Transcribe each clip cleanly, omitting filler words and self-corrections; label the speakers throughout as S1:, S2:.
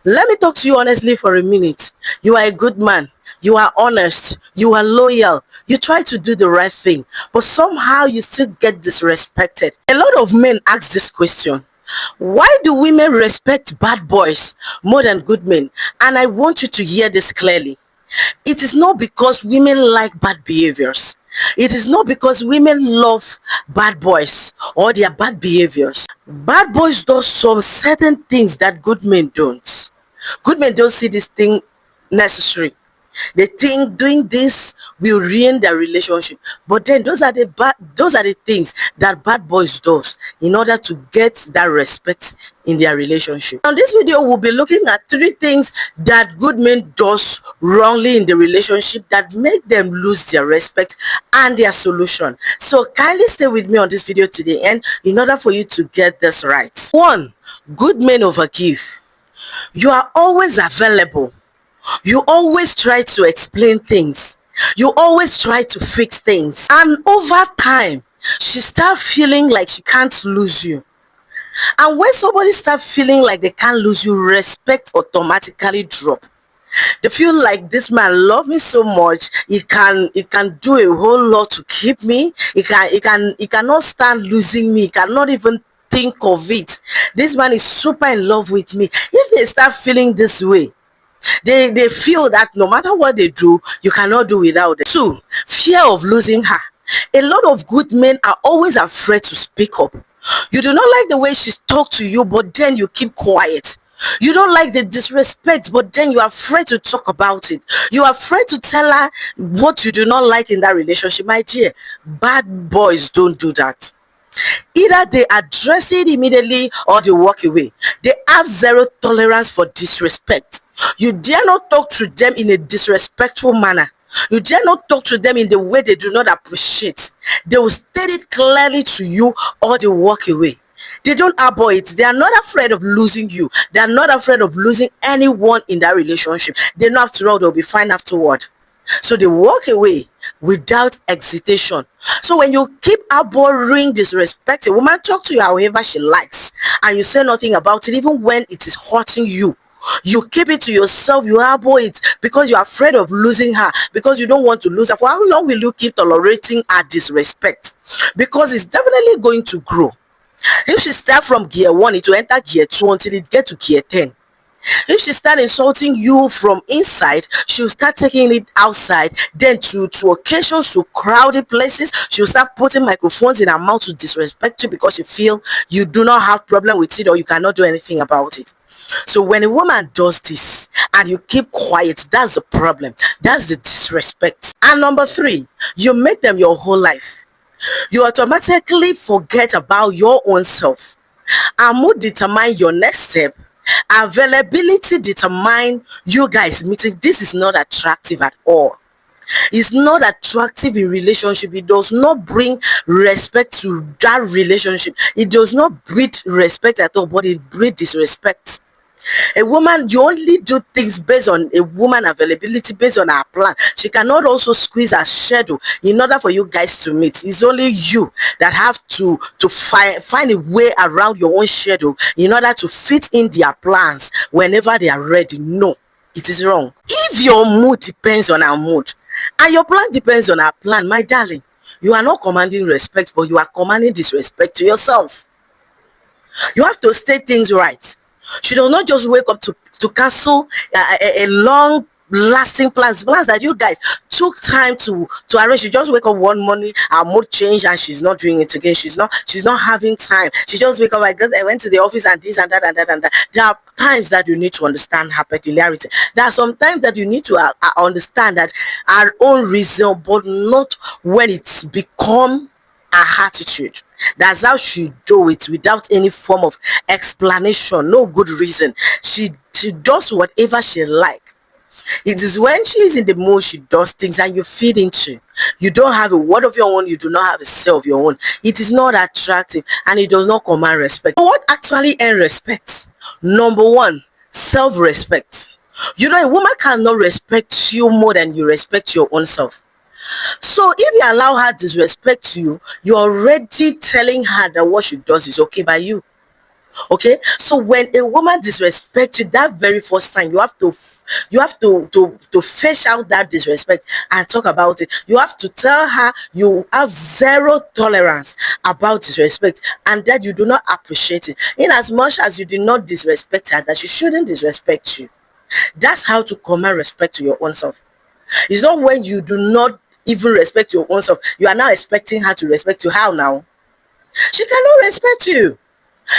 S1: Let me talk to you honestly for a minute. You are a good man. You are honest. You are loyal. You try to do the right thing, but somehow you still get disrespected. A lot of men ask this question. Why do women respect bad boys more than good men? And I want you to hear this clearly. It is not because women like bad behaviors. It is not because women love bad boys or their bad behaviors. Bad boys do some certain things that good men don't. Good men don't see this thing necessary. They think doing this will ruin their relationship. But then those are the things that bad boys does in order to get that respect in their relationship. On this video, we'll be looking at 3 things that good men does wrongly in the relationship that make them lose their respect and their solution. So kindly stay with me on this video today and in order for you to get this right. 1. Good men overgive. You are always available. You always try to explain things. You always try to fix things. And over time, she start feeling like she can't lose you. And when somebody start feeling like they can't lose you, respect automatically drop. They feel like this man love me so much, he can do a whole lot to keep me. He cannot stand losing me. He cannot even think of it. This man is super in love with me. If they start feeling this way, they feel that no matter what they do, you cannot do without them. 2. Fear of losing her. A lot of good men are always afraid to speak up. You do not like the way she talk to you, but then you keep quiet. You don't like the disrespect, but then you are afraid to talk about it. You are afraid to tell her what you do not like in that relationship. My dear, bad boys don't do that. Either they address it immediately or they walk away. They have zero tolerance for disrespect. You dare not talk to them in a disrespectful manner. You dare not talk to them in the way they do not appreciate. They will state it clearly to you or they walk away. They don't harbor it. They are not afraid of losing you. They are not afraid of losing anyone in that relationship. They know after all they'll be fine afterward. So they walk away without hesitation. So when you keep harboring disrespect, a woman talk to you however she likes and you say nothing about it, even when it is hurting you, you keep it to yourself, you harbor it because you're afraid of losing her, because you don't want to lose her. For how long will you keep tolerating her disrespect? Because it's definitely going to grow. If she start from gear 1, it will enter gear 2 until it get to gear 10. If she start insulting you from inside, she'll start taking it outside. Then to occasions, to crowded places, she'll start putting microphones in her mouth to disrespect you because she feel you do not have problem with it or you cannot do anything about it. So when a woman does this and you keep quiet, that's the problem. That's the disrespect. And number 3, you make them your whole life. You automatically forget about your own self. Our mood determine your next step. Availability determine you guys meeting. This is not attractive at all. It's not attractive in relationship. It does not bring respect to that relationship. It does not breed respect at all, but it breeds disrespect. A woman, you only do things based on a woman availability, based on her plan. She cannot also squeeze her schedule in order for you guys to meet. It's only you that have to find a way around your own schedule in order to fit in their plans whenever they are ready. No, it is wrong. If your mood depends on her mood and your plan depends on her plan, my darling, you are not commanding respect, but you are commanding disrespect to yourself. You have to state things right. She does not just wake up to cancel a long lasting plans that you guys took time to arrange. She just wake up one morning, her mood change and she's not doing it again. She's not having time. She just wake up like, I went to the office and this and that and that and that. There are times that you need to understand her peculiarity. There are some times that you need to understand that our own reason, but not when it's become her attitude. That's how she do it, without any form of explanation, no good reason. She does whatever she like. It is when she is in the mood she does things and you feed into. You don't have a word of your own, you do not have a say of your own. It is not attractive and it does not command respect. So what actually earns respect? Number 1, self-respect. You know, a woman cannot respect you more than you respect your own self. So if you allow her disrespect you, you're already telling her that what she does is okay by you. Okay, so when a woman disrespects you that very first time, you have to fish out that disrespect and talk about it. You have to tell her you have zero tolerance about disrespect and that you do not appreciate it. In as much as you did not disrespect her, that she shouldn't disrespect you. That's how to command respect to your own self. It's not when you do not even respect your own self, you are now expecting her to respect you. How now? She cannot respect you.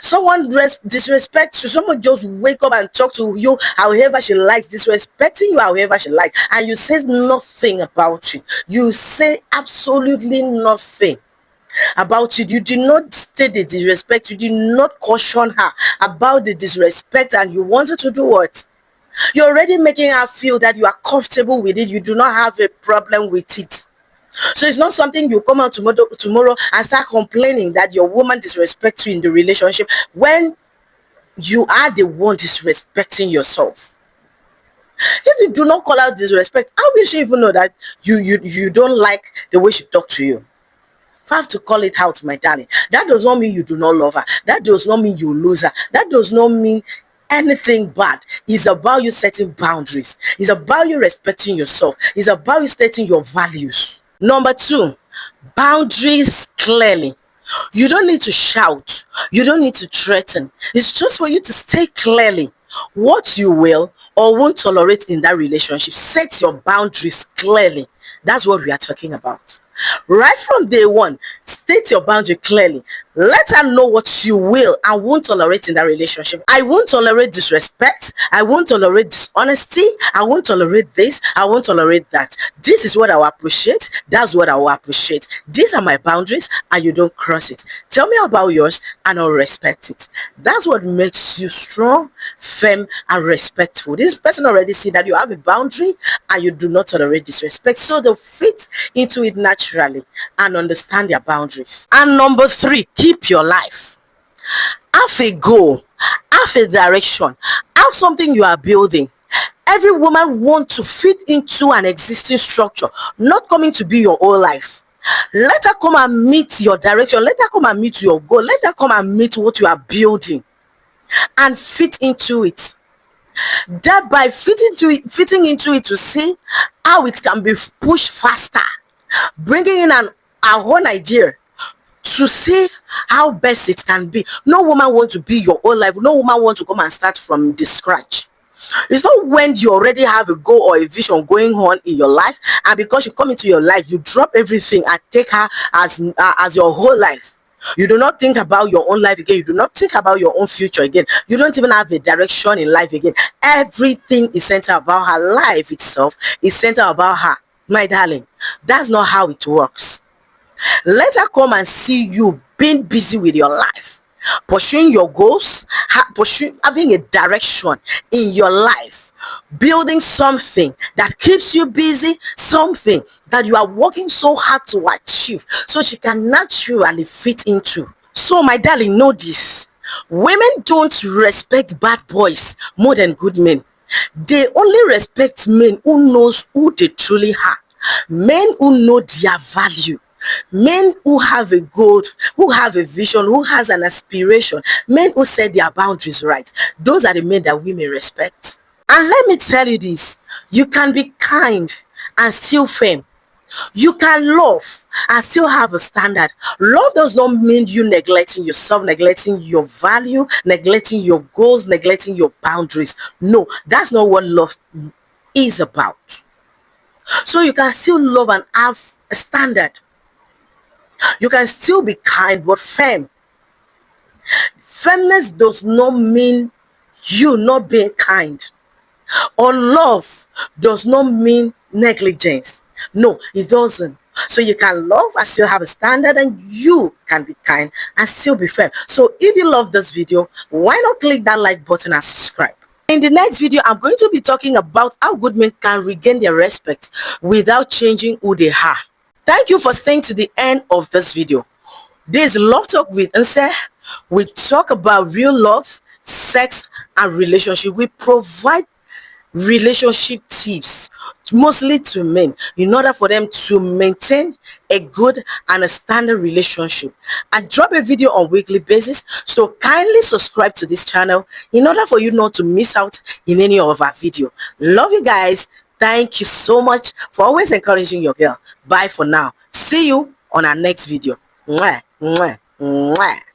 S1: Someone disrespects you, someone just wake up and talk to you however she likes, disrespecting you however she likes, and you say nothing about it. You say absolutely nothing about it. You did not state the disrespect, you did not caution her about the disrespect, and you wanted to do what? You're already making her feel that you are comfortable with it, you do not have a problem with it. So it's not something you come out tomorrow and start complaining that your woman disrespects you in the relationship when you are the one disrespecting yourself. If you do not call out disrespect, how will she even know that you don't like the way she talked to you? You have to call it out, my darling. That does not mean you do not love her. That does not mean you lose her. That does not mean anything bad. It's about you setting boundaries. It's about you respecting yourself. It's about you stating your values. Number 2, boundaries clearly. You don't need to shout. You don't need to threaten. It's just for you to state clearly what you will or won't tolerate in that relationship. Set your boundaries clearly. That's what we are talking about. Right from day one, state your boundary clearly. Let her know what you will and won't tolerate in that relationship. I won't tolerate disrespect. I won't tolerate dishonesty. I won't tolerate this. I won't tolerate that. This is what I will appreciate. That's what I will appreciate. These are my boundaries and you don't cross it. Tell me about yours and I'll respect it. That's what makes you strong, firm, and respectful. This person already see that you have a boundary and you do not tolerate disrespect. So they'll fit into it naturally and understand their boundaries. And number 3, keep your life. Have a goal, have a direction, have something you are building. Every woman wants to fit into an existing structure, not coming to be your whole life. Let her come and meet your direction. Let her come and meet your goal. Let her come and meet what you are building and fit into it. That by fitting into it to see how it can be pushed faster, bringing in our own idea to see how best it can be. No woman wants to be your whole life. No woman wants to come and start from the scratch. It's not when you already have a goal or a vision going on in your life, and because you come into your life, you drop everything and take her as your whole life. You do not think about your own life again. You do not think about your own future again. You don't even have a direction in life again. Everything is centered about her. Life itself is centered about her. My darling, that's not how it works. Let her come and see you being busy with your life, pursuing your goals, having a direction in your life, building something that keeps you busy, something that you are working so hard to achieve, so she can naturally fit into. So my darling, know this: women don't respect bad boys more than good men. They only respect men who knows who they truly are, men who know their value, men who have a goal, who have a vision, who has an aspiration, men who set their boundaries right. Those are the men that women respect. And let me tell you this: you can be kind and still firm. You can love and still have a standard. Love does not mean you neglecting yourself, neglecting your value, neglecting your goals, neglecting your boundaries. No, that's not what love is about. So you can still love and have a standard. You can still be kind but firm. Firmness does not mean you not being kind, or love does not mean negligence. No, it doesn't. So you can love and still have a standard, and you can be kind and still be firm. So if you love this video, why not click that like button and subscribe? In the next video, I'm going to be talking about how good men can regain their respect without changing who they are. Thank you for staying to the end of this video. This is Love Talk with Nse. We talk about real love, sex, and relationship. We provide relationship tips, mostly to men, in order for them to maintain a good and a standard relationship. I drop a video on weekly basis, so kindly subscribe to this channel in order for you not to miss out in any of our video. Love you guys. Thank you so much for always encouraging your girl. Bye for now. See you on our next video. Mwah, mwah, mwah.